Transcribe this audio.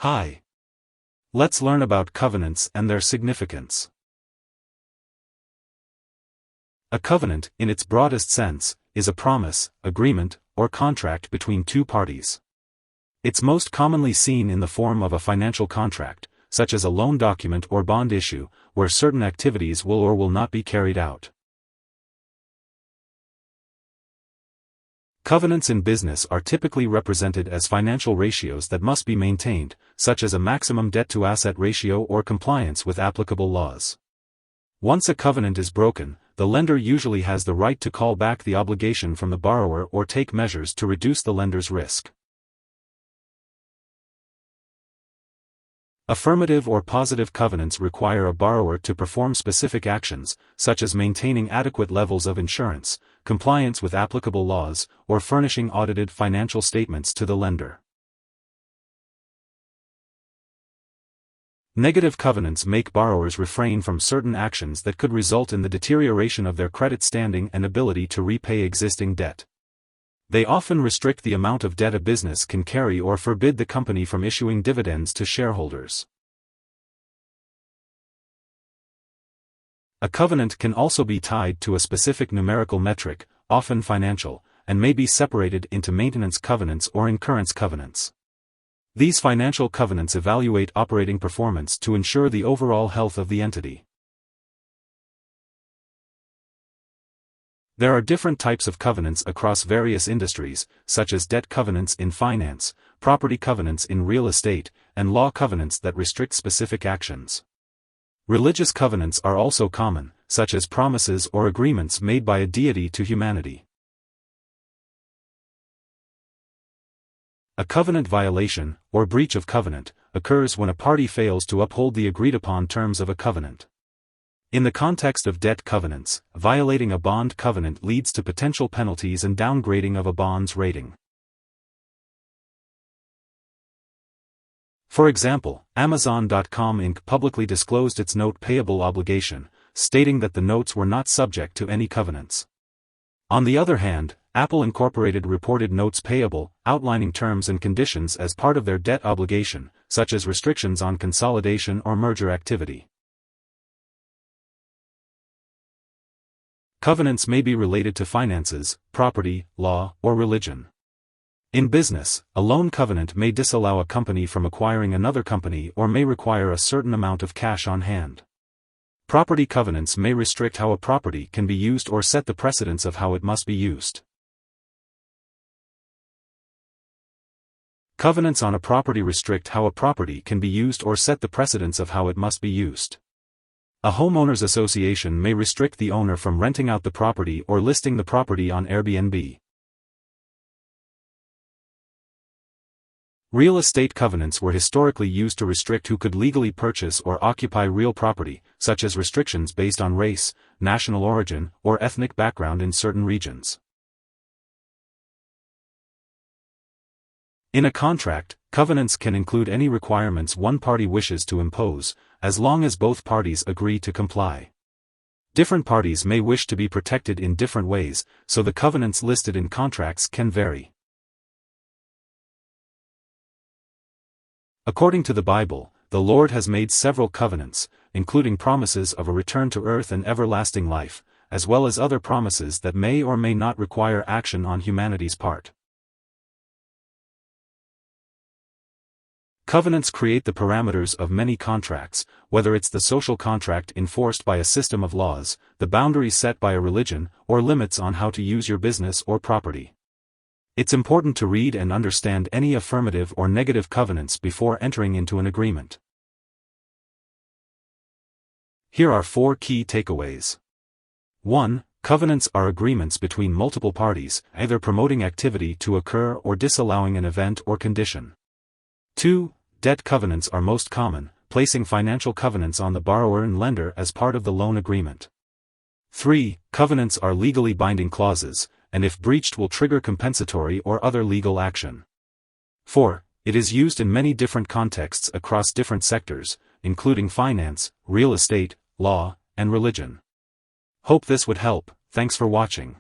Hi. Let's learn about covenants and their significance. A covenant, in its broadest sense, is a promise, agreement, or contract between two parties. It's most commonly seen in the form of a financial contract, such as a loan document or bond issue, where certain activities will or will not be carried out. Covenants in business are typically represented as financial ratios that must be maintained, such as a maximum debt-to-asset ratio or compliance with applicable laws. Once a covenant is broken, the lender usually has the right to call back the obligation from the borrower or take measures to reduce the lender's risk. Affirmative or positive covenants require a borrower to perform specific actions, such as maintaining adequate levels of insurance, compliance with applicable laws, or furnishing audited financial statements to the lender. Negative covenants make borrowers refrain from certain actions that could result in the deterioration of their credit standing and ability to repay existing debt. They often restrict the amount of debt a business can carry or forbid the company from issuing dividends to shareholders. A covenant can also be tied to a specific numerical metric, often financial, and may be separated into maintenance covenants or incurrence covenants. These financial covenants evaluate operating performance to ensure the overall health of the entity. There are different types of covenants across various industries, such as debt covenants in finance, property covenants in real estate, and law covenants that restrict specific actions. Religious covenants are also common, such as promises or agreements made by a deity to humanity. A covenant violation, or breach of covenant, occurs when a party fails to uphold the agreed-upon terms of a covenant. In the context of debt covenants, violating a bond covenant leads to potential penalties and downgrading of a bond's rating. For example, Amazon.com Inc. publicly disclosed its note payable obligation, stating that the notes were not subject to any covenants. On the other hand, Apple Incorporated reported notes payable, outlining terms and conditions as part of their debt obligation, such as restrictions on consolidation or merger activity. Covenants may be related to finances, property, law, or religion. In business, a loan covenant may disallow a company from acquiring another company or may require a certain amount of cash on hand. Property covenants may restrict how a property can be used or set the precedence of how it must be used. Covenants on a property restrict how a property can be used or set the precedence of how it must be used. A homeowners association may restrict the owner from renting out the property or listing the property on Airbnb. Real estate covenants were historically used to restrict who could legally purchase or occupy real property, such as restrictions based on race, national origin, or ethnic background in certain regions. In a contract, covenants can include any requirements one party wishes to impose, as long as both parties agree to comply. Different parties may wish to be protected in different ways, so the covenants listed in contracts can vary. According to the Bible, the Lord has made several covenants, including promises of a return to earth and everlasting life, as well as other promises that may or may not require action on humanity's part. Covenants create the parameters of many contracts, whether it's the social contract enforced by a system of laws, the boundaries set by a religion, or limits on how to use your business or property. It's important to read and understand any affirmative or negative covenants before entering into an agreement. Here are 4 key takeaways. 1. Covenants are agreements between multiple parties, either promoting activity to occur or disallowing an event or condition. 2. Debt covenants are most common, placing financial covenants on the borrower and lender as part of the loan agreement. 3. Covenants are legally binding clauses, and if breached will trigger compensatory or other legal action. 4. It is used in many different contexts across different sectors, including finance, real estate, law, and religion. Hope this would help. Thanks for watching.